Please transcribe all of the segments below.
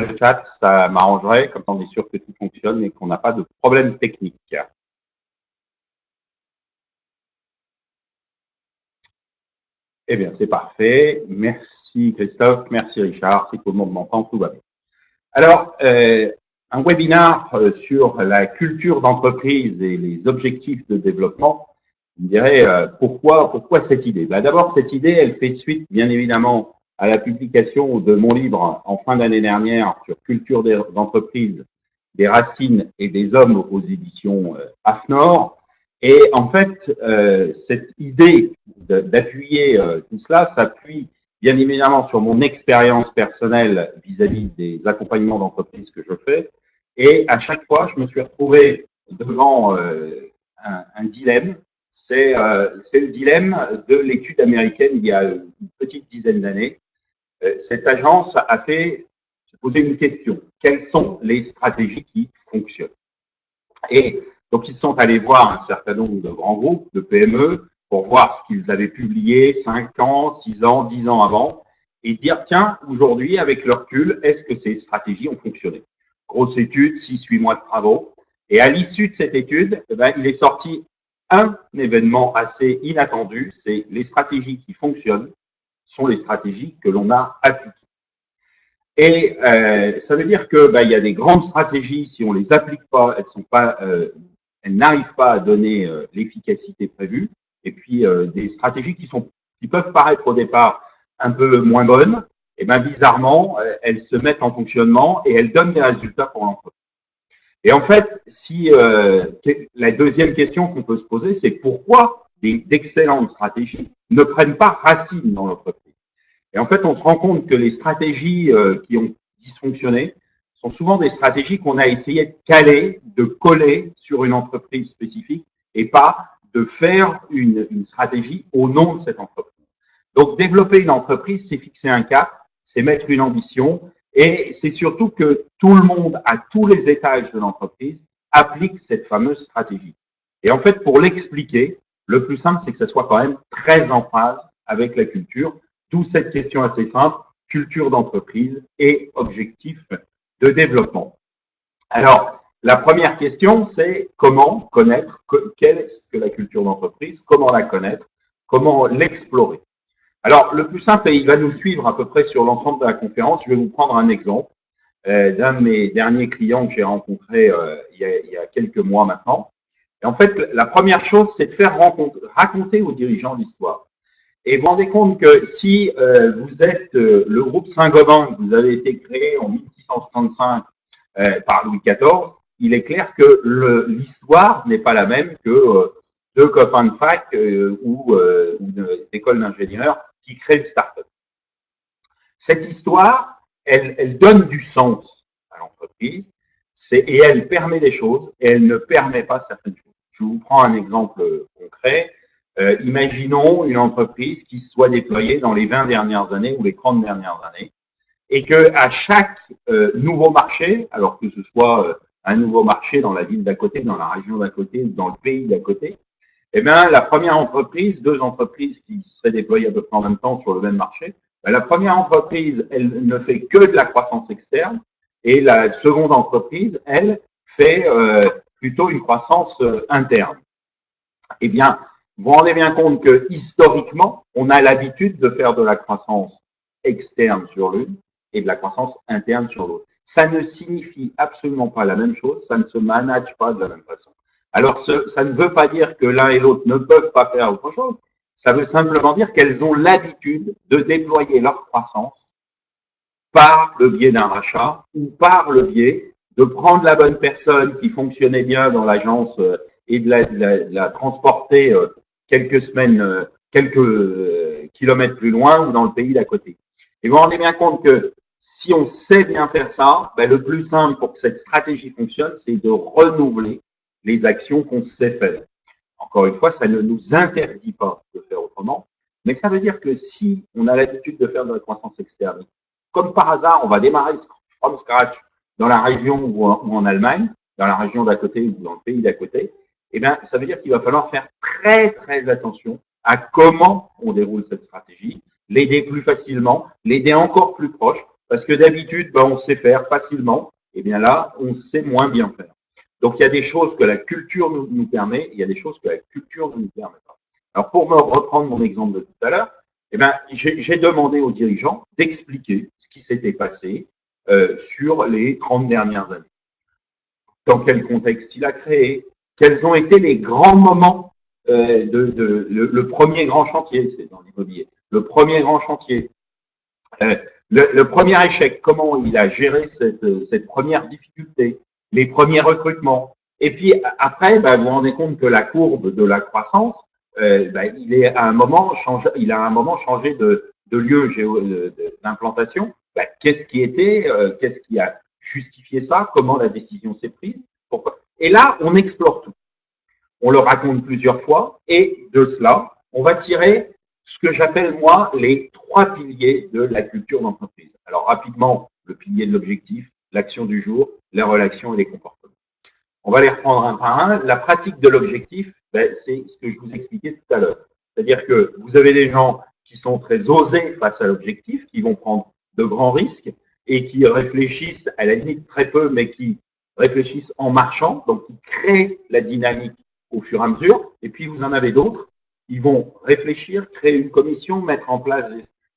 le chat, ça m'arrangerait, comme ça on est sûr que tout fonctionne et qu'on n'a pas de problème technique. Eh bien, c'est parfait. Merci Christophe, merci Richard. Si tout le monde m'entend, tout va bien. Alors, un webinaire sur la culture d'entreprise et les objectifs de développement. Vous me direz, pourquoi cette idée? D'abord, cette idée, elle fait suite, bien évidemment, à la publication de mon livre en fin d'année dernière sur culture d'entreprise, des racines et des hommes aux éditions AFNOR. Et en fait, cette idée d'appuyer tout cela s'appuie bien évidemment sur mon expérience personnelle vis-à-vis des accompagnements d'entreprise que je fais. Et à chaque fois, je me suis retrouvé devant un dilemme. C'est le dilemme de l'étude américaine il y a une petite dizaine d'années. Cette agence a fait se poser une question. Quelles sont les stratégies qui fonctionnent? Et donc, ils sont allés voir un certain nombre de grands groupes, de PME, pour voir ce qu'ils avaient publié 5 ans, 6 ans, 10 ans avant, et dire, tiens, aujourd'hui, avec le recul, est-ce que ces stratégies ont fonctionné? Grosse étude, 6-8 mois de travaux. Et à l'issue de cette étude, il est sorti un événement assez inattendu, c'est les stratégies qui fonctionnent sont les stratégies que l'on a appliquées. Et ça veut dire que il y a des grandes stratégies, si on les applique pas, elles n'arrivent pas à donner l'efficacité prévue. Et puis des stratégies qui peuvent paraître au départ un peu moins bonnes, et bizarrement, elles se mettent en fonctionnement et elles donnent des résultats pour l'entreprise. Et en fait, si la deuxième question qu'on peut se poser, c'est pourquoi d'excellentes stratégies ne prennent pas racine dans l'entreprise. Et en fait, on se rend compte que les stratégies qui ont dysfonctionné sont souvent des stratégies qu'on a essayé de caler, de coller sur une entreprise spécifique et pas de faire une stratégie au nom de cette entreprise. Donc, développer une entreprise, c'est fixer un cap, c'est mettre une ambition et c'est surtout que tout le monde, à tous les étages de l'entreprise, applique cette fameuse stratégie. Et en fait, pour l'expliquer, le plus simple, c'est que ça soit quand même très en phase avec la culture. D'où cette question assez simple, culture d'entreprise et objectifs de développement. Alors, la première question, c'est comment connaître, qu'est-ce que la culture d'entreprise, comment la connaître, comment l'explorer. Alors, le plus simple, et il va nous suivre à peu près sur l'ensemble de la conférence, je vais vous prendre un exemple d'un de mes derniers clients que j'ai rencontré il y a quelques mois maintenant. Et en fait, la première chose, c'est de faire raconter aux dirigeants l'histoire. Et vous vous rendez compte que si vous êtes le groupe Saint-Gobain, que vous avez été créé en 1665 par Louis XIV, il est clair que l'histoire n'est pas la même que deux copains de fac ou d'école d'ingénieurs qui créent une start-up. Cette histoire, elle donne du sens à l'entreprise et elle permet des choses et elle ne permet pas certaines choses. Je vous prends un exemple concret. Imaginons une entreprise qui soit déployée dans les 20 dernières années ou les 30 dernières années et qu'à chaque nouveau marché, alors que ce soit un nouveau marché dans la ville d'à côté, dans la région d'à côté ou dans le pays d'à côté, eh bien, la première entreprise, deux entreprises qui seraient déployées à peu près en même temps sur le même marché, la première entreprise, elle ne fait que de la croissance externe et la seconde entreprise, elle, fait plutôt une croissance interne. Eh bien, vous vous rendez bien compte que historiquement, on a l'habitude de faire de la croissance externe sur l'une et de la croissance interne sur l'autre. Ça ne signifie absolument pas la même chose, ça ne se manage pas de la même façon. Alors, ça ne veut pas dire que l'un et l'autre ne peuvent pas faire autre chose. Ça veut simplement dire qu'elles ont l'habitude de déployer leur croissance par le biais d'un rachat ou par le biais de prendre la bonne personne qui fonctionnait bien dans l'agence et de la transporter quelques semaines, quelques kilomètres plus loin ou dans le pays d'à côté. Et vous vous rendez bien compte que si on sait bien faire ça, le plus simple pour que cette stratégie fonctionne, c'est de renouveler les actions qu'on sait faire. Encore une fois, ça ne nous interdit pas de faire autrement, mais ça veut dire que si on a l'habitude de faire de la croissance externe, comme par hasard, on va démarrer from scratch dans la région ou en Allemagne, dans la région d'à côté ou dans le pays d'à côté, eh bien, ça veut dire qu'il va falloir faire très, très attention à comment on déroule cette stratégie, l'aider plus facilement, l'aider encore plus proche, Parce que d'habitude, ben, on sait faire facilement. Et bien là, on sait moins bien faire. Donc, il y a des choses que la culture nous permet, il y a des choses que la culture ne nous permet pas. Alors, pour me reprendre mon exemple de tout à l'heure, eh ben, j'ai demandé aux dirigeants d'expliquer ce qui s'était passé sur les 30 dernières années. Dans quel contexte il a créé, quels ont été les grands moments le premier grand chantier, c'est dans l'immobilier, le premier grand chantier, le premier échec, comment il a géré cette première difficulté, les premiers recrutements. Et puis après, ben, vous vous rendez compte que la courbe de la croissance, ben, il a à un moment changé de lieu d'implantation. Ben, qu'est-ce qui a justifié ça? Comment la décision s'est prise? Pourquoi? Et là, on explore tout. On le raconte plusieurs fois et de cela, on va tirer ce que j'appelle moi les 3 piliers de la culture d'entreprise. Alors rapidement, le pilier de l'objectif, l'action du jour, les relations et les comportements. On va les reprendre un par un. La pratique de l'objectif, ben, c'est ce que je vous expliquais tout à l'heure. C'est-à-dire que vous avez des gens qui sont très osés face à l'objectif, qui vont prendre de grands risques et qui réfléchissent à la limite très peu, mais qui réfléchissent en marchant, donc qui créent la dynamique au fur et à mesure. Et puis, vous en avez d'autres. Ils vont réfléchir, créer une commission, mettre en place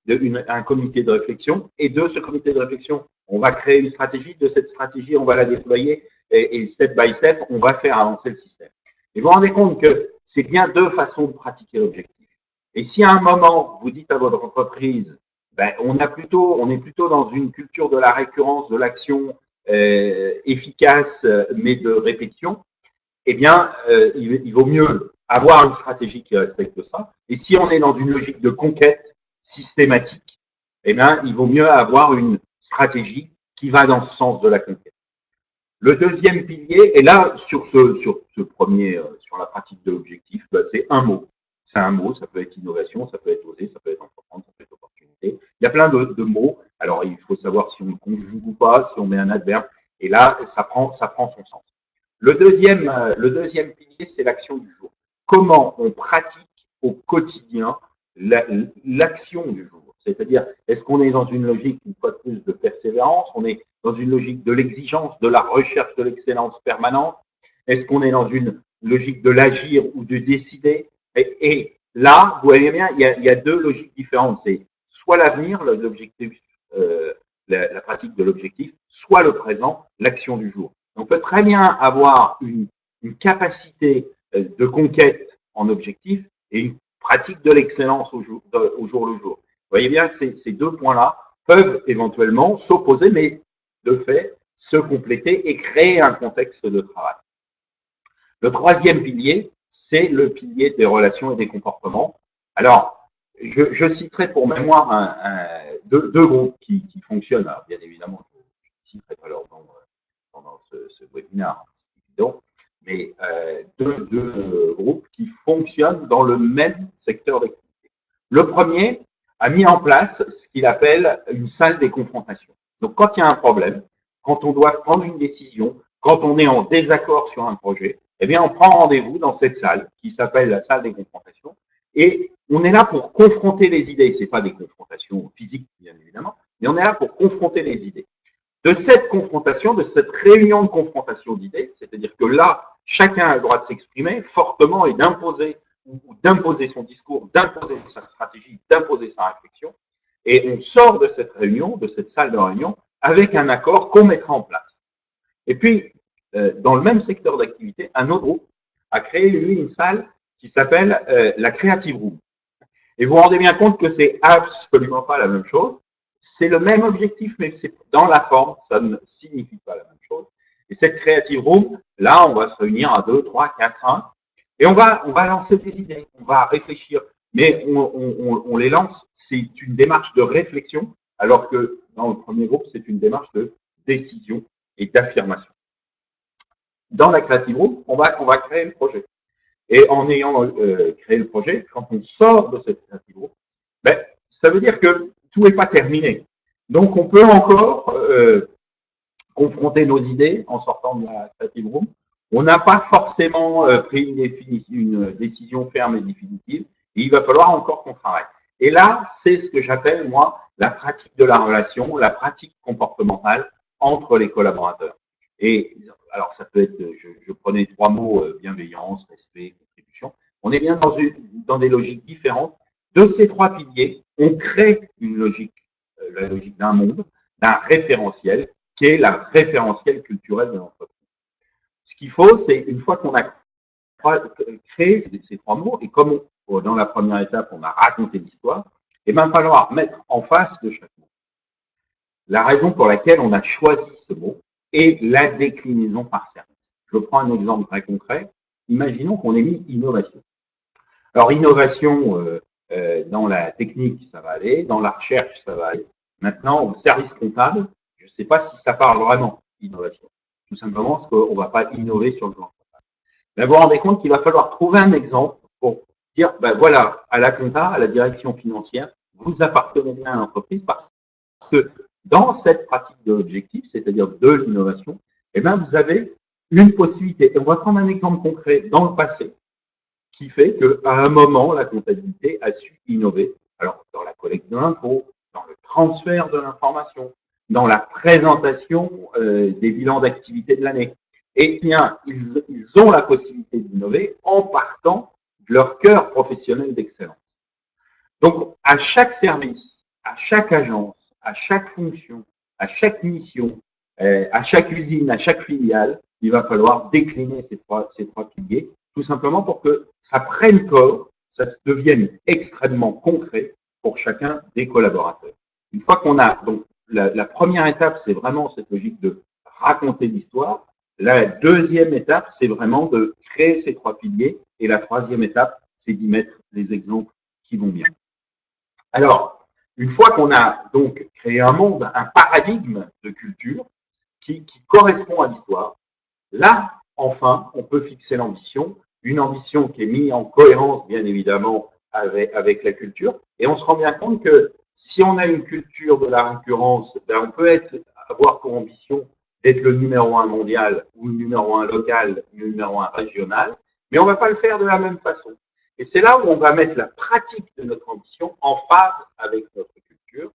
un comité de réflexion. Et de ce comité de réflexion, on va créer une stratégie. De cette stratégie, on va la déployer. Et step by step, on va faire avancer le système. Et vous vous rendez compte que c'est bien 2 façons de pratiquer l'objectif. Et si à un moment, vous dites à votre entreprise, ben, on est plutôt dans une culture de la récurrence, de l'action efficace, mais de répétition, eh bien, il vaut mieux avoir une stratégie qui respecte ça. Et si on est dans une logique de conquête systématique, eh bien, il vaut mieux avoir une stratégie qui va dans ce sens de la conquête. Le deuxième pilier, et là, sur ce premier, sur la pratique de l'objectif, ben, c'est un mot. C'est un mot, ça peut être innovation, ça peut être oser, ça peut être entreprendre, ça peut être opportunité. Il y a plein de mots. Alors, il faut savoir si on le conjugue ou pas, si on met un adverbe. Et là, ça prend son sens. Le deuxième pilier, c'est l'action du jour. Comment on pratique au quotidien l'action du jour? C'est-à-dire, est-ce qu'on est dans une logique, une fois de plus, de persévérance? On est dans une logique de l'exigence, de la recherche de l'excellence permanente? Est-ce qu'on est dans une logique de l'agir ou de décider? Et là, vous voyez bien, il y a 2 logiques différentes. C'est soit l'avenir, l'objectif, la pratique de l'objectif, soit le présent, l'action du jour. On peut très bien avoir une capacité de conquête en objectif et une pratique de l'excellence au jour le jour. Vous voyez bien que ces 2 points-là peuvent éventuellement s'opposer, mais de fait se compléter et créer un contexte de travail. Le 3e pilier, c'est le pilier des relations et des comportements. Alors, je citerai pour mémoire deux groupes qui fonctionnent. Alors, bien évidemment, je ne citerai pas leur nom pendant ce webinaire, c'est évident, mais deux groupes qui fonctionnent dans le même secteur d'activité. Le premier a mis en place ce qu'il appelle une salle des confrontations. Donc, quand il y a un problème, quand on doit prendre une décision, quand on est en désaccord sur un projet, eh bien, on prend rendez-vous dans cette salle qui s'appelle la salle des confrontations et on est là pour confronter les idées. Ce n'est pas des confrontations physiques, bien évidemment, mais on est là pour confronter les idées. De cette confrontation, de cette réunion de confrontation d'idées, c'est-à-dire que là, chacun a le droit de s'exprimer fortement et d'imposer son discours, d'imposer sa stratégie, d'imposer sa réflexion. Et on sort de cette réunion, de cette salle de réunion, avec un accord qu'on mettra en place. Et puis, dans le même secteur d'activité, un autre groupe a créé, lui, une salle qui s'appelle la Creative Room. Et vous vous rendez bien compte que c'est absolument pas la même chose. C'est le même objectif, mais c'est dans la forme, ça ne signifie pas la même chose. Et cette Creative Room, là, on va se réunir à 2, 3, 4, 5, et on va lancer des idées, on va réfléchir, mais on les lance, c'est une démarche de réflexion, alors que dans le premier groupe, c'est une démarche de décision et d'affirmation. Dans la Creative Room, on va créer le projet. Et en ayant créé le projet, quand on sort de cette Creative Room, ben, ça veut dire que tout n'est pas terminé. Donc, on peut encore confronter nos idées en sortant de la Creative Room. On n'a pas forcément pris une décision ferme et définitive. Et il va falloir encore qu'on travaille. Et là, c'est ce que j'appelle, moi, la pratique de la relation, la pratique comportementale entre les collaborateurs. Et alors, ça peut être, je prenais trois mots, bienveillance, respect, contribution. On est bien dans des logiques différentes. De ces trois piliers, on crée une logique, la logique d'un monde, d'un référentiel, qui est la référentiel culturel de l'entreprise. Ce qu'il faut, c'est une fois qu'on a créé ces trois mots, et comme dans la première étape, on a raconté l'histoire, il va falloir mettre en face de chaque mot la raison pour laquelle on a choisi ce mot et la déclinaison par service. Je prends un exemple très concret. Imaginons qu'on ait mis innovation. Alors, innovation, dans la technique, ça va aller. Dans la recherche, ça va aller. Maintenant, au service comptable, je ne sais pas si ça parle vraiment, innovation. Tout simplement parce qu'on ne va pas innover sur le plan comptable. Mais vous vous rendez compte qu'il va falloir trouver un exemple pour dire, ben voilà, à la compta, à la direction financière, vous appartenez bien à l'entreprise parce que dans cette pratique de l'objectif, c'est-à-dire de l'innovation, eh bien, vous avez une possibilité. Et on va prendre un exemple concret dans le passé qui fait qu'à un moment, la comptabilité a su innover. Alors, dans la collecte de l'info, dans le transfert de l'information, dans la présentation des bilans d'activité de l'année. Eh bien, ils ont la possibilité d'innover en partant de leur cœur professionnel d'excellence. Donc, à chaque service, à chaque agence, à chaque fonction, à chaque mission, à chaque usine, à chaque filiale, il va falloir décliner ces trois piliers, tout simplement pour que ça prenne corps, ça devienne extrêmement concret pour chacun des collaborateurs. Une fois qu'on a, donc, la première étape, c'est vraiment cette logique de raconter l'histoire. La deuxième étape, c'est vraiment de créer ces trois piliers. Et la troisième étape, c'est d'y mettre les exemples qui vont bien. Alors, une fois qu'on a donc créé un monde, un paradigme de culture qui correspond à l'histoire, là, enfin, on peut fixer l'ambition, une ambition qui est mise en cohérence, bien évidemment, avec la culture. Et on se rend bien compte que si on a une culture de la récurrence, ben on peut avoir pour ambition d'être le numéro 1 mondial ou le numéro 1 local, le numéro 1 régional, mais on ne va pas le faire de la même façon. Et c'est là où on va mettre la pratique de notre ambition en phase avec notre culture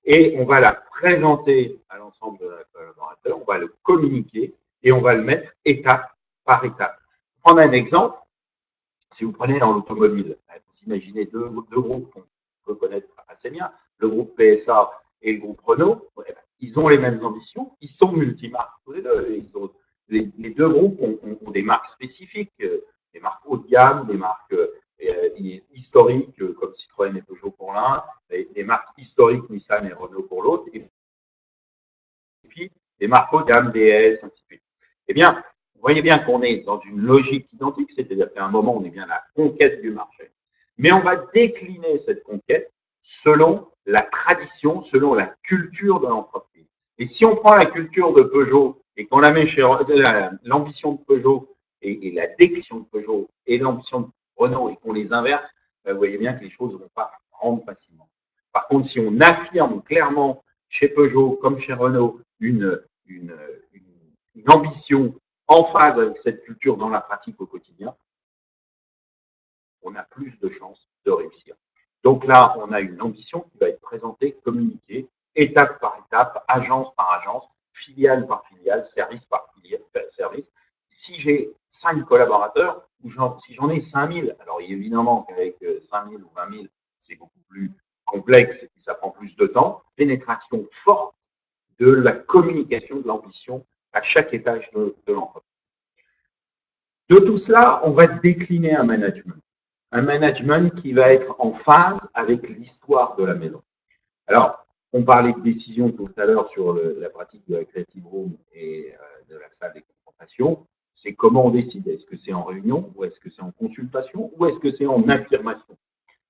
et on va la présenter à l'ensemble de nos collaborateurs, on va le communiquer et on va le mettre étape par étape. Pour prendre un exemple, si vous prenez dans l'automobile, vous imaginez deux groupes qu'on peut connaître assez bien, le groupe PSA et le groupe Renault, ils ont les mêmes ambitions, ils sont multimarques tous les deux. Les deux groupes ont des marques spécifiques, des marques haut de gamme, des marques historiques comme Citroën et Peugeot pour l'un, des marques historiques Nissan et Renault pour l'autre, et puis des marques haut de gamme, DS, ainsi de suite. Eh bien, vous voyez bien qu'on est dans une logique identique, c'est-à-dire qu'à un moment, on est bien à la conquête du marché. Mais on va décliner cette conquête selon la tradition, selon la culture de l'entreprise. Et si on prend la culture de Peugeot et qu'on la met chez l'ambition de Peugeot et la déclinaison de Peugeot et l'ambition de Renault et qu'on les inverse, ben vous voyez bien que les choses ne vont pas prendre facilement. Par contre, si on affirme clairement chez Peugeot comme chez Renault une ambition en phase avec cette culture dans la pratique au quotidien, on a plus de chances de réussir. Donc là, on a une ambition qui va être présentée, communiquée, étape par étape, agence par agence, filiale par filiale, service par filiale, service. Si j'ai 5 collaborateurs, ou si j'en ai 5000, alors évidemment qu'avec 5000 ou 20 000, c'est beaucoup plus complexe et ça prend plus de temps, pénétration forte de la communication de l'ambition à chaque étage de l'entreprise. De tout cela, on va décliner un management qui va être en phase avec l'histoire de la maison. Alors, on parlait de décision tout à l'heure sur la pratique de la Creative Room et de la salle des confrontations. C'est comment on décide. Est-ce que c'est en réunion ou est-ce que c'est en consultation ou est-ce que c'est en affirmation?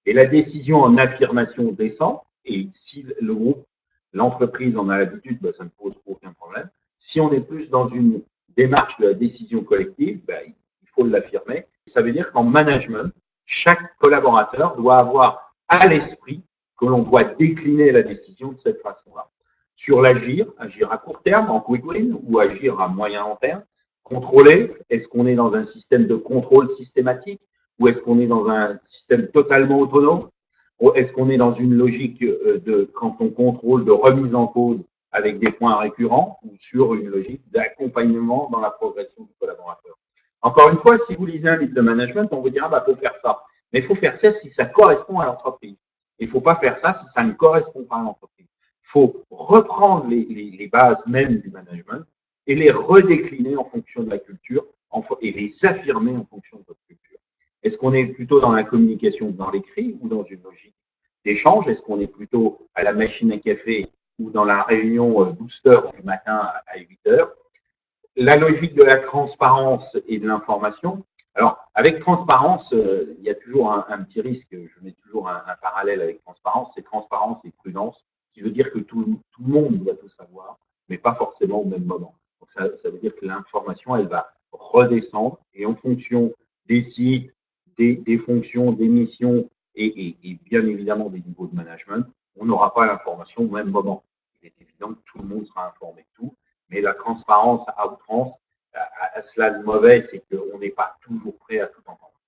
Et la décision en affirmation descend et si le groupe, l'entreprise en a l'habitude, ben, ça ne pose aucun problème. Si on est plus dans une démarche de la décision collective, ben, il faut l'affirmer. Ça veut dire qu'en management, chaque collaborateur doit avoir à l'esprit que l'on doit décliner la décision de cette façon-là. Sur agir à court terme, en quick win, ou agir à moyen long terme, contrôler, est-ce qu'on est dans un système de contrôle systématique ou est-ce qu'on est dans un système totalement autonome? Est-ce qu'on est dans une logique quand on contrôle, de remise en cause avec des points récurrents, ou sur une logique d'accompagnement dans la progression du collaborateur? Encore une fois, si vous lisez un livre de management, on vous dira, faut faire ça. Mais il faut faire ça si ça correspond à l'entreprise. Il ne faut pas faire ça si ça ne correspond pas à l'entreprise. Il faut reprendre les bases mêmes du management et les redécliner en fonction de la culture et les affirmer en fonction de votre culture. Est-ce qu'on est plutôt dans la communication, dans l'écrit, ou dans une logique d'échange? Est-ce qu'on est plutôt à la machine à café ou dans la réunion booster du matin à 8 heures? La logique de la transparence et de l'information. Alors, avec transparence, il y a toujours un petit risque. Je mets toujours un parallèle avec transparence. C'est transparence et prudence, qui veut dire que tout le monde doit tout savoir, mais pas forcément au même moment. Donc, ça veut dire que l'information, elle va redescendre, et en fonction des sites, des fonctions, des missions et bien évidemment des niveaux de management, on n'aura pas l'information au même moment. Il est évident que tout le monde sera informé de tout, mais la transparence à outrance a cela de mauvais, c'est qu'on n'est pas toujours prêt à tout entendre.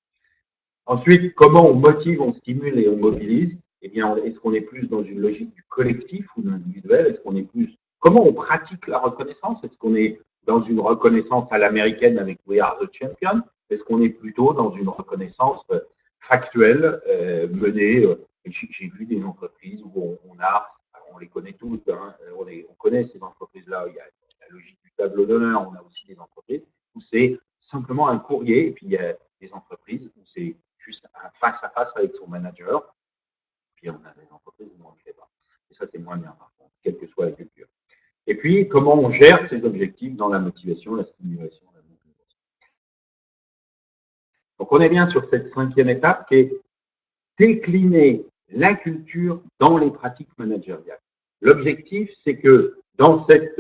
Ensuite, comment on motive, on stimule et on mobilise? Eh bien, est-ce qu'on est plus dans une logique du collectif ou de l'individuel? Est-ce qu'on est plus… Comment on pratique la reconnaissance? Est-ce qu'on est dans une reconnaissance à l'américaine avec We Are the Champion? Est-ce qu'on est plutôt dans une reconnaissance factuelle menée j'ai vu des entreprises où on les connaît toutes, hein, on connaît ces entreprises-là. Il y a la logique du tableau d'honneur. On a aussi des entreprises où c'est simplement un courrier, et puis il y a des entreprises où c'est juste un face-à-face avec son manager. Puis on a des entreprises où on ne le fait pas. Et ça, c'est moins bien, par contre, quelle que soit la culture. Et puis, comment on gère ces objectifs dans la motivation, la stimulation, la motivation. Donc, on est bien sur cette 5e étape qui est décliner la culture dans les pratiques managériales. L'objectif, c'est que dans cette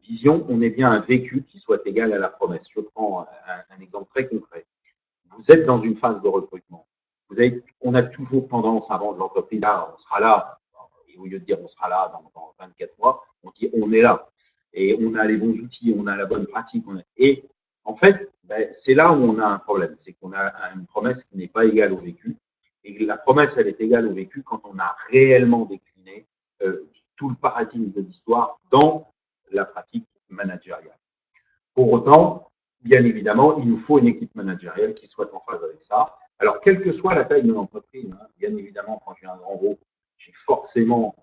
vision, on ait bien un vécu qui soit égal à la promesse. Je prends un exemple très concret. Vous êtes dans une phase de recrutement. On a toujours tendance à vendre l'entreprise, là, on sera là. Et au lieu de dire on sera là dans 24 mois, on dit on est là. Et on a les bons outils, on a la bonne pratique. Et en fait, c'est là où on a un problème. C'est qu'on a une promesse qui n'est pas égale au vécu. Et la promesse, elle est égale au vécu quand on a réellement décliné tout le paradigme de l'histoire dans la pratique managériale. Pour autant, bien évidemment, il nous faut une équipe managériale qui soit en phase avec ça. Alors, quelle que soit la taille de l'entreprise, hein, bien évidemment, quand j'ai un grand groupe, j'ai forcément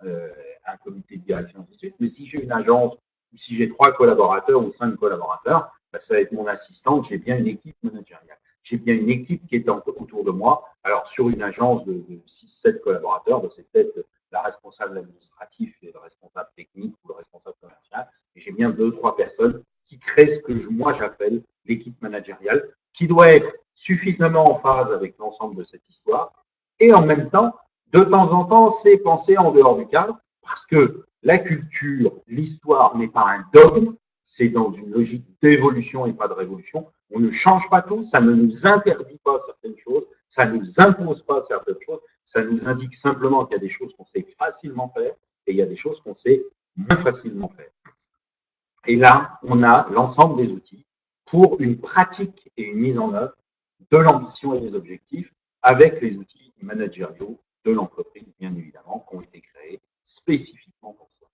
un comité de direction, ainsi de suite. Mais si j'ai une agence, ou si j'ai 3 collaborateurs ou 5 collaborateurs, ça va être mon assistante, j'ai bien une équipe managériale. J'ai bien une équipe qui est autour de moi. Alors, sur une agence de 6-7 collaborateurs, c'est peut-être la responsable administrative et le responsable technique ou le responsable commercial. Et j'ai bien 2-3 personnes qui créent ce que moi j'appelle l'équipe managériale, qui doit être suffisamment en phase avec l'ensemble de cette histoire. Et en même temps en temps, c'est penser en dehors du cadre, parce que la culture, l'histoire n'est pas un dogme, c'est dans une logique d'évolution et pas de révolution. On ne change pas tout, ça ne nous interdit pas certaines choses, ça ne nous impose pas certaines choses, ça nous indique simplement qu'il y a des choses qu'on sait facilement faire et il y a des choses qu'on sait moins facilement faire. Et là, on a l'ensemble des outils pour une pratique et une mise en œuvre de l'ambition et des objectifs avec les outils managériaux de l'entreprise, bien évidemment, qui ont été créés spécifiquement pour ça.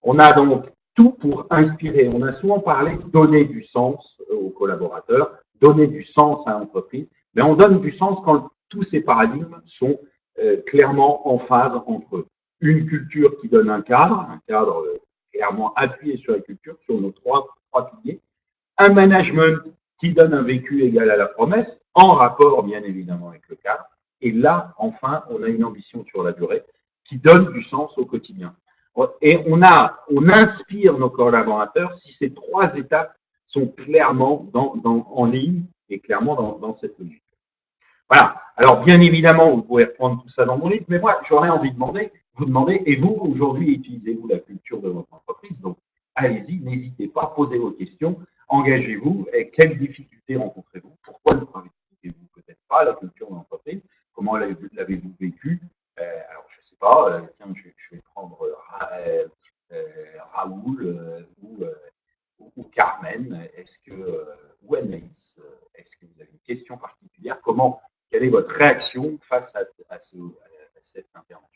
On a donc tout pour inspirer. On a souvent parlé de donner du sens aux collaborateurs, donner du sens à l'entreprise, mais on donne du sens quand tous ces paradigmes sont clairement en phase entre eux. Une culture qui donne un cadre clairement appuyé sur la culture, sur nos trois piliers, un management qui donne un vécu égal à la promesse, en rapport bien évidemment avec le cadre, et là, enfin, on a une ambition sur la durée qui donne du sens au quotidien. Et on inspire nos collaborateurs si ces 3 étapes sont clairement en ligne et clairement dans cette logique. Voilà. Alors, bien évidemment, vous pouvez reprendre tout ça dans mon livre, mais moi, j'aurais envie de vous demander, et vous, aujourd'hui, utilisez-vous la culture de votre entreprise? Donc, allez-y, n'hésitez pas, posez vos questions, engagez-vous. Et quelles difficultés rencontrez-vous? Pourquoi ne pratiquez-vous peut-être pas la culture de l'entreprise? Comment l'avez-vous vécu? Alors, je ne sais pas, tiens, je vais prendre Raoul ou Carmen, ou Anaïs, est-ce que vous avez une question particulière? Comment quelle est votre réaction face à cette intervention?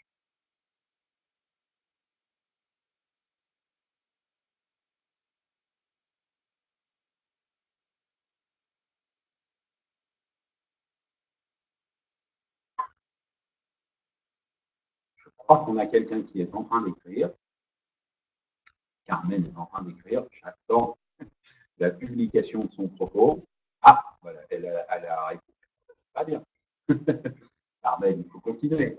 Je crois qu'on a quelqu'un qui est en train d'écrire. Carmen est en train d'écrire. J'attends la publication de son propos. Ah, voilà, elle a répondu. C'est pas bien. Carmen, il faut continuer.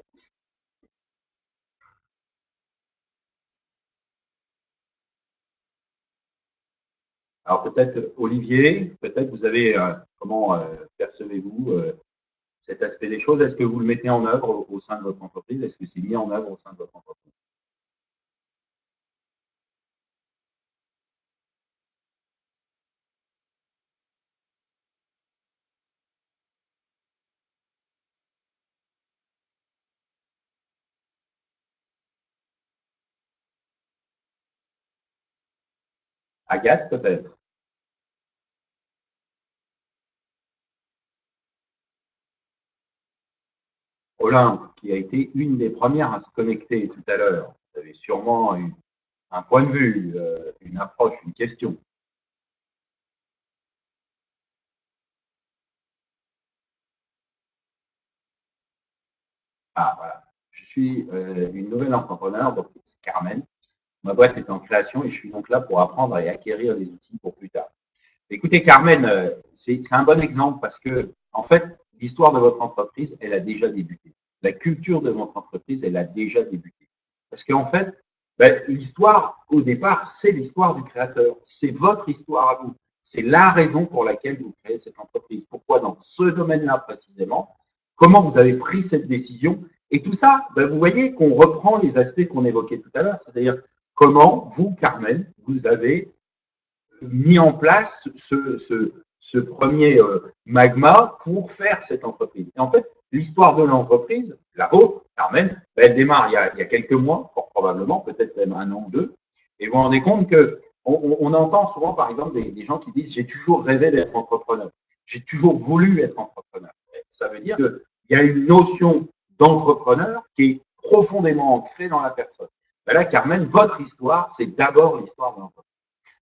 Alors peut-être Olivier, peut-être vous avez comment percevez-vous cet aspect des choses? Est-ce que vous le mettez en œuvre au sein de votre entreprise? Est-ce que c'est mis en œuvre au sein de votre entreprise? Agathe, peut-être. Olympe, qui a été une des premières à se connecter tout à l'heure. Vous avez sûrement un point de vue, une approche, une question. Ah, voilà. Je suis une nouvelle entrepreneur, donc c'est Carmen. Ma boîte est en création et je suis donc là pour apprendre et acquérir des outils pour plus tard. Écoutez, Carmen, c'est un bon exemple parce que, en fait, l'histoire de votre entreprise, elle a déjà débuté. La culture de votre entreprise, elle a déjà débuté. Parce qu'en fait, ben, l'histoire, au départ, c'est l'histoire du créateur. C'est votre histoire à vous. C'est la raison pour laquelle vous créez cette entreprise. Pourquoi dans ce domaine-là précisément? Comment vous avez pris cette décision? Et tout ça, ben, vous voyez qu'on reprend les aspects qu'on évoquait tout à l'heure, c'est-à-dire comment vous, Carmen, vous avez mis en place ce premier magma pour faire cette entreprise. Et en fait, l'histoire de l'entreprise, la vôtre, Carmen, elle démarre il y a quelques mois, fort probablement, peut-être même un an ou deux, et vous vous rendez compte que on entend souvent, par exemple, des gens qui disent j'ai toujours rêvé d'être entrepreneur, j'ai toujours voulu être entrepreneur. Et ça veut dire qu'il y a une notion d'entrepreneur qui est profondément ancrée dans la personne. Ben là, Carmen, votre histoire, c'est d'abord l'histoire de l'entreprise.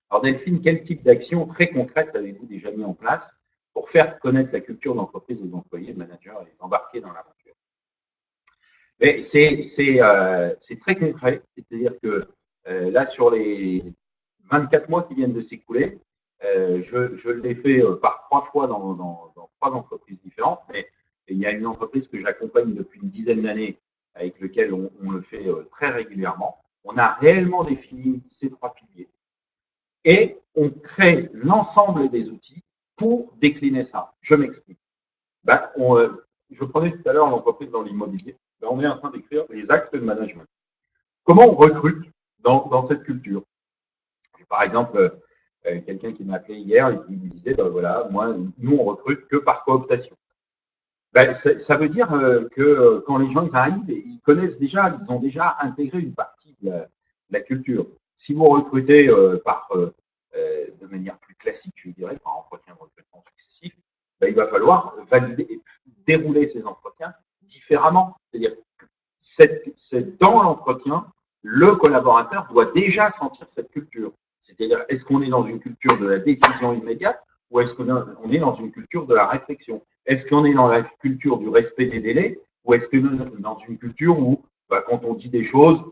Alors Delphine, quel type d'action très concrète avez-vous déjà mis en place pour faire connaître la culture d'entreprise aux employés, aux managers et les embarquer dans l'aventure? C'est très concret, c'est-à-dire que là, sur les 24 mois qui viennent de s'écouler, je l'ai fait par 3 fois dans 3 entreprises différentes, mais il y a une entreprise que j'accompagne depuis une dizaine d'années avec laquelle on le fait très régulièrement. On a réellement défini ces 3 piliers et on crée l'ensemble des outils pour décliner ça. Je m'explique. Ben, je prenais tout à l'heure l'entreprise dans l'immobilier. Ben, on est en train d'écrire les actes de management. Comment on recrute dans cette culture? Par exemple, quelqu'un qui m'a appelé hier et qui me disait, ben voilà, moi, nous, on recrute que par cooptation. Ben, ça veut dire que quand les gens ils arrivent, ils connaissent déjà, ils ont déjà intégré une partie de la culture. Si vous recrutez de manière plus classique, je dirais, par entretien de recrutement successif, ben, il va falloir valider, dérouler ces entretiens différemment. C'est-à-dire que c'est dans l'entretien, le collaborateur doit déjà sentir cette culture. C'est-à-dire, est-ce qu'on est dans une culture de la décision immédiate ou est-ce qu'on est dans une culture de la réflexion? Est-ce qu'on est dans la culture du respect des délais ou est-ce que nous sommes dans une culture où, bah, quand on dit des choses,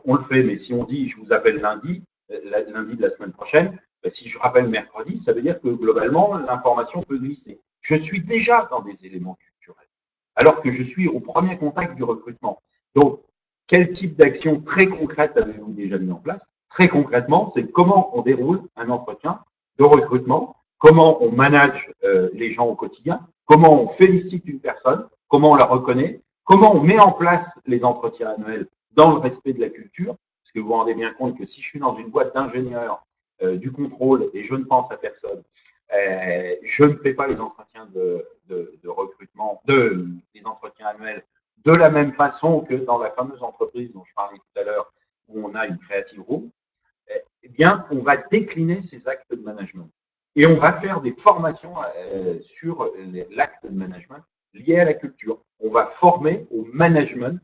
on le fait, mais si on dit je vous appelle lundi, lundi de la semaine prochaine, bah, si je rappelle mercredi, ça veut dire que globalement, l'information peut glisser. Je suis déjà dans des éléments culturels, alors que je suis au premier contact du recrutement. Donc, quel type d'action très concrète avez-vous déjà mis en place? Très concrètement, c'est comment on déroule un entretien de recrutement, comment on manage les gens au quotidien, comment on félicite une personne, comment on la reconnaît, comment on met en place les entretiens annuels dans le respect de la culture, parce que vous vous rendez bien compte que si je suis dans une boîte d'ingénieurs du contrôle et je ne pense à personne, je ne fais pas les entretiens de recrutement, les entretiens annuels de la même façon que dans la fameuse entreprise dont je parlais tout à l'heure, où on a une creative room, eh bien, on va décliner ces actes de management. Et on va faire des formations sur l'acte de management liées à la culture. On va former au management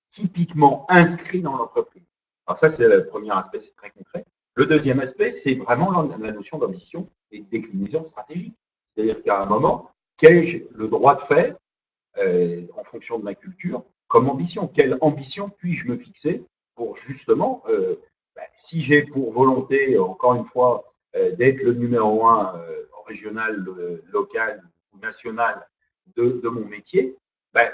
typiquement inscrit dans l'entreprise. Alors ça, c'est le premier aspect, c'est très concret. Le deuxième aspect, c'est vraiment la notion d'ambition et de déclinaison stratégique. C'est-à-dire qu'à un moment, qu'ai-je le droit de faire en fonction de ma culture comme ambition? Quelle ambition puis-je me fixer pour justement, si j'ai pour volonté, encore une fois, d'être le numéro un régional, local ou national de mon métier,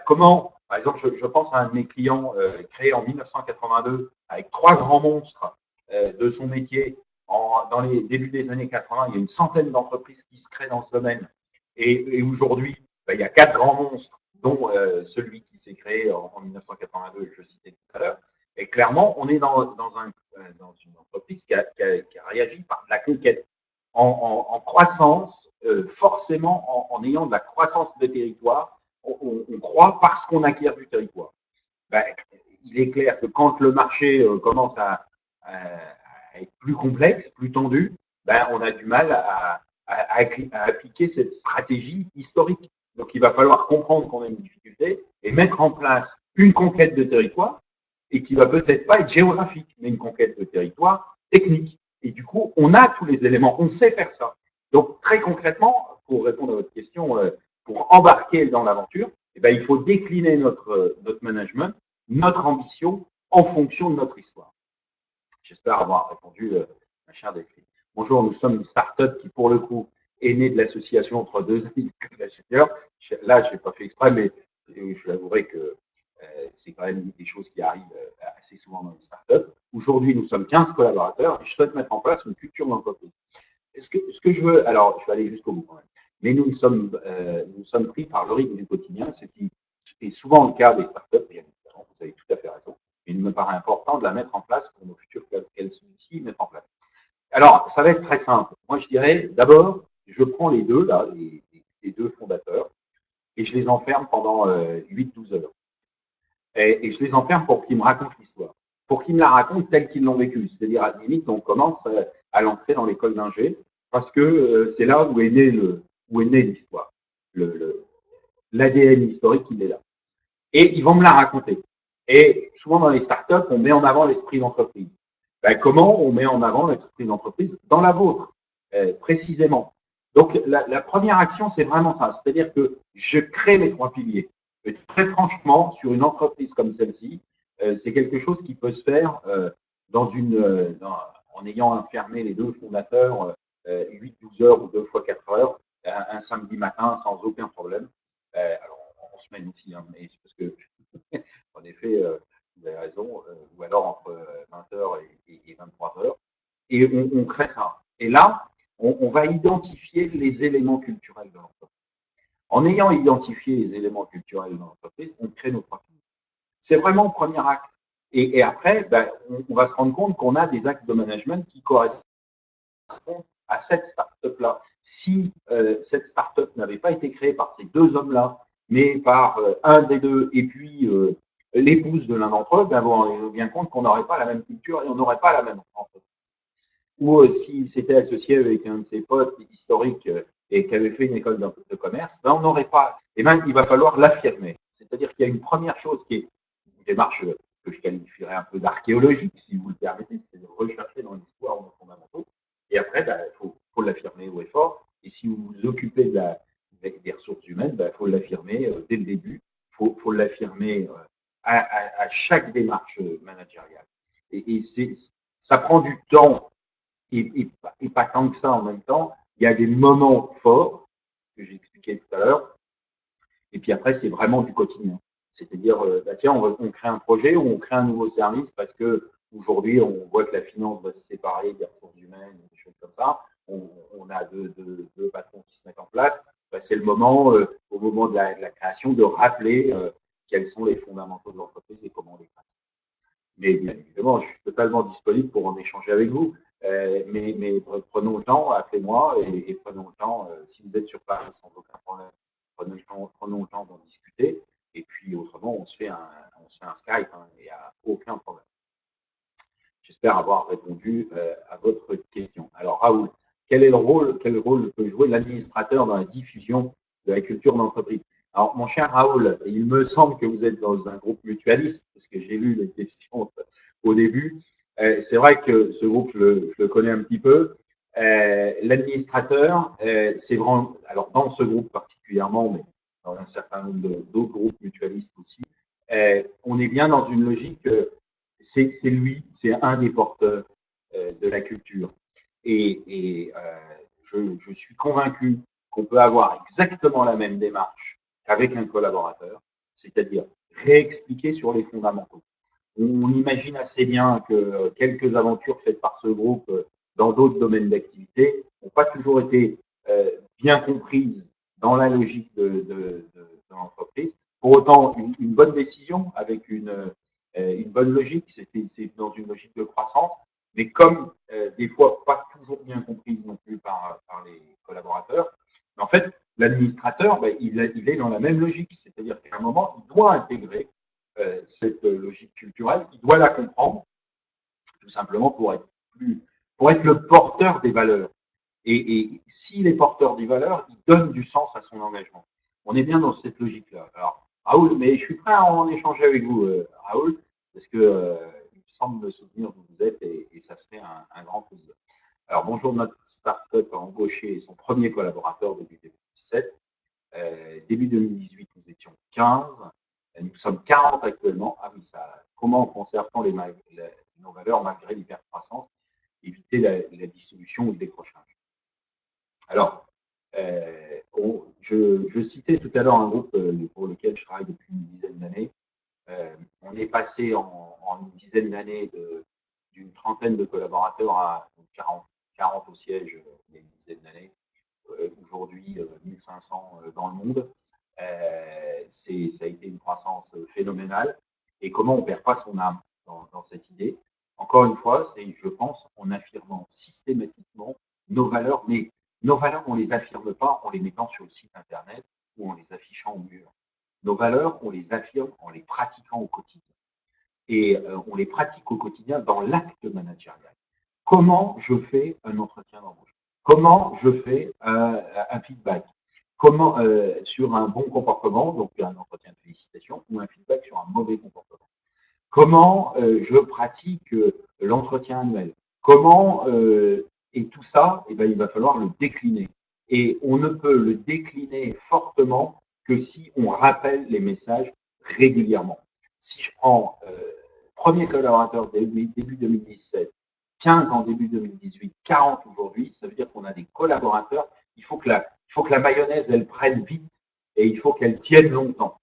comment, par exemple, je pense à un de mes clients créé en 1982 avec 3 grands monstres de son métier. Dans les débuts des années 80, il y a une centaine d'entreprises qui se créent dans ce domaine. Et aujourd'hui, il y a 4 grands monstres, dont celui qui s'est créé en 1982, que je citais tout à l'heure. Et clairement, on est dans une entreprise qui a réagi par de la conquête. En croissance, forcément, en ayant de la croissance de territoire, on croit parce qu'on acquiert du territoire. Il est clair que quand le marché commence à être plus complexe, plus tendu, on a du mal à appliquer cette stratégie historique. Donc, il va falloir comprendre qu'on a une difficulté et mettre en place une conquête de territoire et qui va peut-être pas être géographique, mais une conquête de territoire technique. Et du coup, on a tous les éléments, on sait faire ça. Donc, très concrètement, pour répondre à votre question, pour embarquer dans l'aventure, il faut décliner notre management, notre ambition en fonction de notre histoire. J'espère avoir répondu, ma chère Delphine. Bonjour, nous sommes une start-up qui, pour le coup, est née de l'association entre 2 amis d'ingénieurs. Là, je n'ai pas fait exprès, mais je l'avouerai que c'est quand même des choses qui arrivent assez souvent dans les startups. Aujourd'hui, nous sommes 15 collaborateurs et je souhaite mettre en place une culture d'entreprise. Ce que je veux, alors je vais aller jusqu'au bout quand même, mais nous sommes pris par le rythme du quotidien, ce qui est souvent le cas des startups, bien évidemment, vous avez tout à fait raison, mais il me paraît important de la mettre en place pour nos futurs qu'elles aussi mettent en place. Alors, ça va être très simple. Moi, je dirais, d'abord, je prends les deux, là, les 2 fondateurs, et je les enferme pendant 8-12 heures. Et je les enferme pour qu'ils me racontent l'histoire, pour qu'ils me la racontent telle qu'ils l'ont vécue. C'est-à-dire, à la limite, on commence à l'entrer dans l'école d'ingé, parce que c'est là où est née l'histoire. L'ADN historique, il est là. Et ils vont me la raconter. Et souvent, dans les startups, on met en avant l'esprit d'entreprise. Comment on met en avant l'esprit d'entreprise dans la vôtre, précisément. Donc, la première action, c'est vraiment ça. C'est-à-dire que je crée mes 3 piliers. Et très franchement, sur une entreprise comme celle-ci, c'est quelque chose qui peut se faire en ayant enfermé les 2 fondateurs 8-12 heures ou 2 fois 4 heures, un samedi matin sans aucun problème. Alors, en semaine aussi, hein, mais c'est parce que, en effet, vous avez raison, ou alors entre 20 heures et 23 heures. Et on crée ça. Et là, on va identifier les éléments culturels de l'entreprise. En ayant identifié les éléments culturels de l'entreprise, on crée nos 3 piliers. C'est vraiment le premier acte. Et après, on va se rendre compte qu'on a des actes de management qui correspondent à cette start-up-là. Si cette start-up n'avait pas été créée par ces 2 hommes-là, mais par un des deux et puis l'épouse de l'un d'entre eux, vous vous rendez bien compte qu'on n'aurait pas la même culture et on n'aurait pas la même entreprise. Ou s'il s'était associé avec un de ses potes historiques et qui avait fait une école de commerce, on n'aurait pas. Et même, il va falloir l'affirmer. C'est-à-dire qu'il y a une première chose qui est une démarche que je qualifierais un peu d'archéologique, si vous le permettez, c'est de rechercher dans l'histoire nos fondamentaux. Et après, il faut l'affirmer haut et fort. Et si vous vous occupez des ressources humaines, il faut l'affirmer dès le début. Il faut l'affirmer à chaque démarche managériale. Et ça prend du temps et pas tant que ça en même temps. Il y a des moments forts que j'ai expliqué tout à l'heure. Et puis après, c'est vraiment du quotidien. C'est-à-dire, tiens, on crée un projet ou on crée un nouveau service parce que aujourd'hui, on voit que la finance va se séparer des ressources humaines, des choses comme ça. On a deux patrons qui se mettent en place. C'est le moment, au moment de la création, de rappeler quels sont les fondamentaux de l'entreprise et comment on les pratique. Mais bien évidemment, je suis totalement disponible pour en échanger avec vous. Mais prenons le temps, appelez-moi et prenons le temps, si vous êtes sur Paris sans aucun problème, prenons le temps d'en discuter. Et puis autrement, on se fait un Skype, hein, il n'y a aucun problème. J'espère avoir répondu à votre question. Alors Raoul, quel rôle peut jouer l'administrateur dans la diffusion de la culture d'entreprise. Alors, mon cher Raoul, il me semble que vous êtes dans un groupe mutualiste, parce que j'ai lu les questions au début. C'est vrai que ce groupe, je le connais un petit peu. L'administrateur, c'est vraiment, alors dans ce groupe particulièrement, mais dans un certain nombre d'autres groupes mutualistes aussi, on est bien dans une logique, c'est lui, c'est un des porteurs de la culture. Et je suis convaincu qu'on peut avoir exactement la même démarche qu'avec un collaborateur, c'est-à-dire réexpliquer sur les fondamentaux. On imagine assez bien que quelques aventures faites par ce groupe dans d'autres domaines d'activité n'ont pas toujours été bien comprises dans la logique de l'entreprise. Pour autant, une bonne décision avec une bonne logique, c'est dans une logique de croissance, mais comme des fois pas toujours bien comprise non plus par les collaborateurs. Mais en fait, l'administrateur, ben, il est dans la même logique, c'est-à-dire qu'à un moment, il doit intégrer cette logique culturelle, il doit la comprendre, tout simplement pour être le porteur des valeurs. Et s'il est porteur des valeurs, il donne du sens à son engagement. On est bien dans cette logique-là. Alors, Raoul, mais je suis prêt à en échanger avec vous, Raoul, parce que il me semble me souvenir d'où vous êtes et ça serait un grand plaisir. Alors, bonjour, notre start-up a embauché son premier collaborateur depuis 2017. Début 2018, nous étions 15. Nous sommes 40 actuellement. Ah oui, ça, comment conserve-t-on nos valeurs malgré l'hypercroissance, éviter la dissolution ou le décrochage? Alors, je citais tout à l'heure un groupe pour lequel je travaille depuis une dizaine d'années. On est passé en une dizaine d'années d'une trentaine de collaborateurs à 40 au siège il y a une dizaine d'années. Aujourd'hui 1500 dans le monde. Ça a été une croissance phénoménale. Et comment on ne perd pas son âme dans cette idée? Encore une fois, c'est, je pense, en affirmant systématiquement nos valeurs, mais nos valeurs, on ne les affirme pas en les mettant sur le site internet ou en les affichant au mur. Nos valeurs, on les affirme en les pratiquant au quotidien. Et on les pratique au quotidien dans l'acte managérial. Comment je fais un entretien d'embauche? Comment je fais un feedback? Comment sur un bon comportement, donc un entretien de félicitations, ou un feedback sur un mauvais comportement? Comment je pratique l'entretien annuel? Comment et tout ça, eh ben, il va falloir le décliner. Et on ne peut le décliner fortement que si on rappelle les messages régulièrement. Si je prends premier collaborateur début 2017, 15 en début 2018, 40 aujourd'hui, ça veut dire qu'on a des collaborateurs, il faut que la mayonnaise, elle prenne vite et il faut qu'elle tienne longtemps.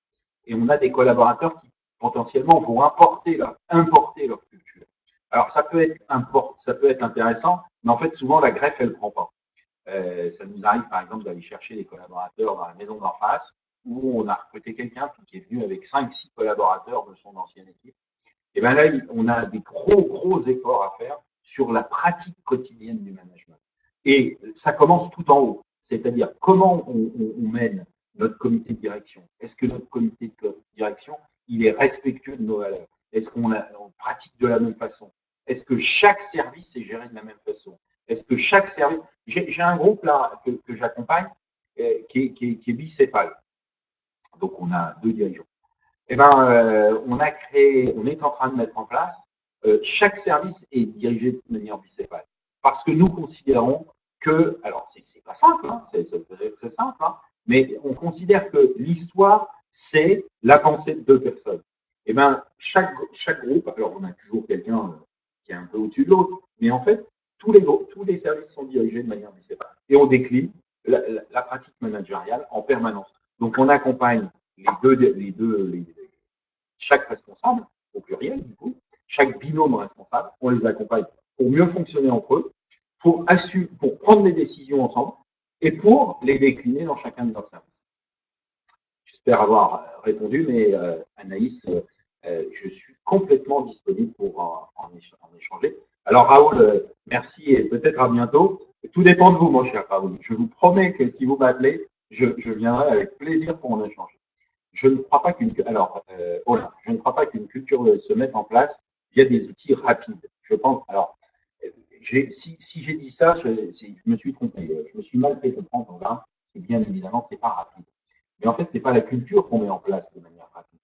Et on a des collaborateurs qui potentiellement vont importer leur culture. Alors ça peut être intéressant, mais en fait souvent la greffe elle prend pas. Ça nous arrive par exemple d'aller chercher des collaborateurs dans la maison d'en face où on a recruté quelqu'un qui est venu avec 5-6 collaborateurs de son ancienne équipe. Et bien là, on a des gros efforts à faire sur la pratique quotidienne du management. Et ça commence tout en haut, c'est-à-dire comment on mène notre comité de direction. Est-ce que notre comité de direction, il est respectueux de nos valeurs? Est-ce qu'on pratique de la même façon? Est-ce que chaque service est géré de la même façon? Est-ce que chaque service... J'ai un groupe là que j'accompagne qui est bicéphale. Donc on a 2 dirigeants. Eh ben, on est en train de mettre en place, chaque service est dirigé de manière bicéphale. Parce que nous considérons que, alors c'est pas simple, hein, c'est simple, hein, mais on considère que l'histoire, c'est la pensée de 2 personnes. Eh ben, chaque groupe, alors on a toujours quelqu'un qui est un peu au-dessus de l'autre, mais en fait, tous les services sont dirigés de manière bicéphale. Et on décline la pratique managériale en permanence. Donc on accompagne chaque responsable, au pluriel du coup, chaque binôme responsable, on les accompagne pour mieux fonctionner entre eux, pour prendre les décisions ensemble et pour les décliner dans chacun de leurs services. J'espère avoir répondu, mais Anaïs, je suis complètement disponible pour en échanger. Alors Raoul, merci et peut-être à bientôt. Tout dépend de vous, mon cher Raoul. Je vous promets que si vous m'appelez, je viendrai avec plaisir pour en échanger. Je ne crois pas je ne crois pas qu'une culture se mette en place via des outils rapides. Je pense, alors, si j'ai dit ça, je me suis trompé. Je me suis mal fait comprendre là. Et bien évidemment, c'est pas rapide. Mais en fait, c'est pas la culture qu'on met en place de manière rapide.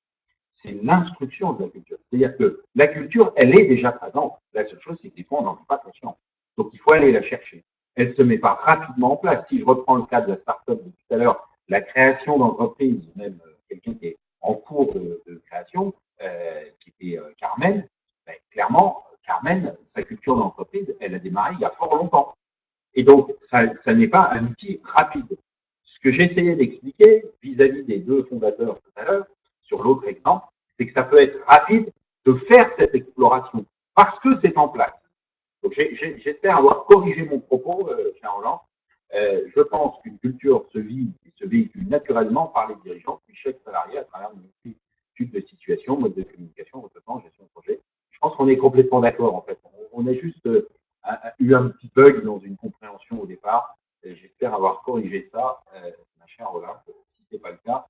C'est l'instruction de la culture. C'est-à-dire que la culture, elle est déjà présente. La seule chose, c'est que des fois, on n'en est pas conscient. Donc, il faut aller la chercher. Elle ne se met pas rapidement en place. Si je reprends le cas de la start-up de tout à l'heure, la création d'entreprise, même quelqu'un qui est en cours de création, qui était Carmen, ben, clairement, Carmen, sa culture d'entreprise, elle a démarré il y a fort longtemps. Et donc, ça n'est pas un outil rapide. Ce que j'essayais d'expliquer vis-à-vis des deux fondateurs tout à l'heure, sur l'autre exemple, c'est que ça peut être rapide de faire cette exploration parce que c'est en place. Donc, j'espère avoir corrigé mon propos, cher Roland. Je pense qu'une culture se vit et se véhicule naturellement par les dirigeants, puis chaque salarié à travers une multitude de situations, mode de communication, recrutement, gestion de projet. Je pense qu'on est complètement d'accord, en fait. On a juste eu un petit bug dans une compréhension au départ. J'espère avoir corrigé ça, ma chère Roland. Si ce n'est pas le cas,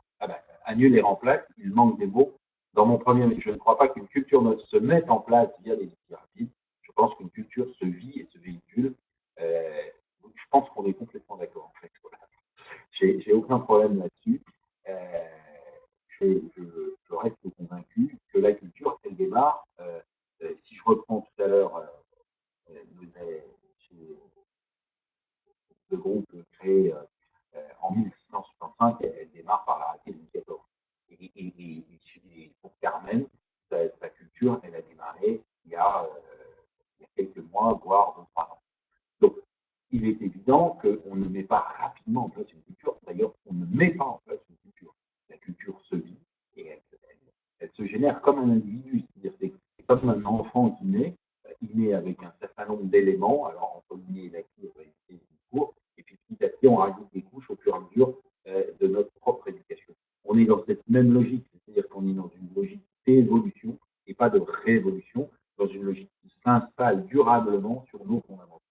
annule et remplace. Il manque des mots. Dans mon premier, je ne crois pas qu'une culture se mette en place via des outils rapides. Je pense qu'une culture se vit et se véhicule. Je pense qu'on est complètement d'accord, en fait. Voilà. J'ai aucun problème là-dessus. Je reste convaincu que la culture, elle démarre. Si je reprends tout à l'heure le groupe créé en 1665, elle démarre par l'arrêté de Louis XIV. Et pour Carmen, sa culture, elle a démarré il y a quelques mois, voire 2-3 ans. Donc, il est évident qu'on ne met pas rapidement en place une culture. D'ailleurs, on ne met pas en place une culture. La culture se vit et elle se génère comme un individu. C'est-à-dire c'est comme un enfant qui naît. Il naît avec un certain nombre d'éléments. Alors, entre guillemets, il acquis, on va éviter ce cours. Et puis, petit à petit, on rajoute des couches au fur et à mesure de notre propre éducation. On est dans cette même logique. C'est-à-dire qu'on est dans une logique d'évolution et pas de révolution, dans une logique qui s'installe durablement sur nos fondamentaux.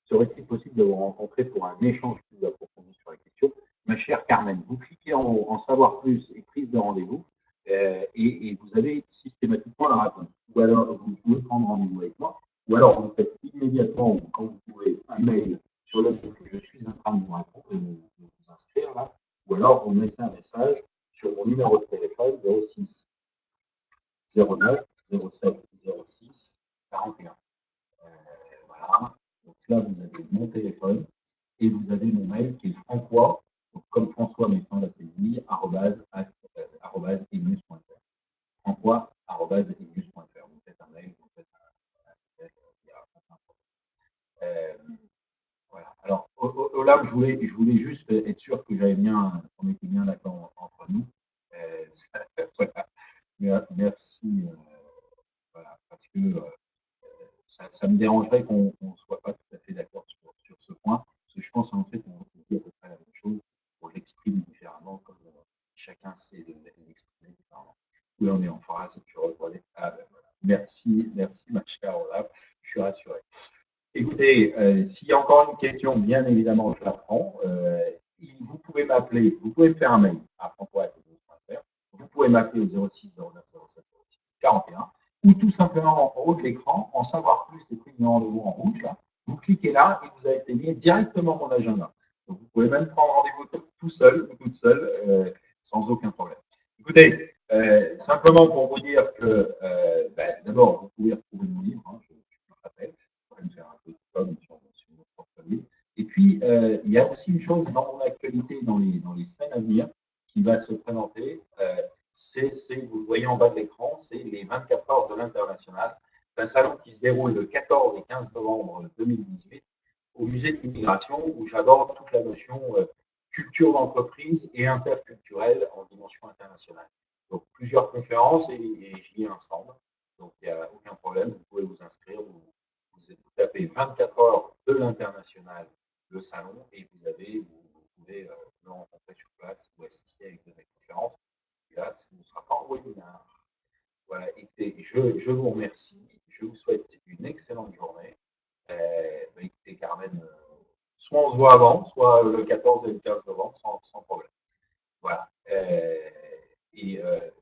Serait-il possible de vous rencontrer pour un échange plus approfondi sur la question? Ma chère Carmen, vous cliquez en haut en savoir plus et prise de rendez-vous et vous avez systématiquement la réponse. Ou alors vous pouvez prendre rendez-vous avec moi, ou alors vous faites immédiatement, quand vous pouvez, un mail sur lequel je suis en train de vous répondre, de vous inscrire là, ou alors vous mettez un message sur mon numéro de téléphone 06 09 07 06 41. Voilà. Donc là, vous avez mon téléphone et vous avez mon mail qui est François, donc comme François mais sans la CDI, @emus.fr. François, @emus.fr. Vous faites un mail, vous faites un appel, il y a aucun problème. Voilà. Alors, Olaf, je voulais juste être sûr que qu'on était bien d'accord entre nous. Voilà. Merci. Voilà, parce que ça me dérangerait qu'on ne soit pas tout à fait d'accord sur ce point, parce que je pense en fait qu'on dit à peu près la même chose, on l'exprime différemment, comme chacun sait l'exprimer différemment. Oui, on est en phase, je reconnais. Ah, ben voilà. Merci, ma chère Olaf, je suis rassuré. Écoutez, s'il y a encore une question, bien évidemment, je la prends. Vous pouvez m'appeler, vous pouvez me faire un mail à françois@emus.fr, vous pouvez m'appeler au 06 09 07 06 41 ou tout simplement en haut de l'écran, en savoir plus et prise de rendez-vous en rouge, là, vous cliquez là et vous avez lié directement mon agenda. Donc, vous pouvez même prendre rendez-vous tout seul ou toute seule, sans aucun problème. Écoutez, simplement pour vous dire que, d'abord, vous pouvez retrouver mon livre, hein, je le rappelle, vous pouvez me faire un peu de com sur votre propre livre. Et puis, il y a aussi une chose dans mon actualité dans les semaines à venir qui va se présenter. Vous le voyez en bas de l'écran, c'est les 24 heures de l'international. C'est un salon qui se déroule le 14 et 15 novembre 2018 au musée de l'immigration où j'aborde toute la notion culture d'entreprise et interculturelle en dimension internationale. Donc plusieurs conférences et j'y ai un stand. Donc il n'y a aucun problème, vous pouvez vous inscrire, vous tapez 24 heures de l'international, le salon, et vous pouvez me rencontrer sur place ou assister avec de mes conférences. Et là, ce ne sera pas en webinaire. Voilà, écoutez, je vous remercie. Je vous souhaite une excellente journée. Écoutez, Carmen, soit on se voit avant, soit le 14 et le 15 novembre, sans problème. Voilà.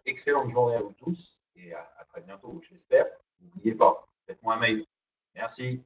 Excellente journée à vous tous et à très bientôt, je l'espère. N'oubliez pas, faites-moi un mail. Merci.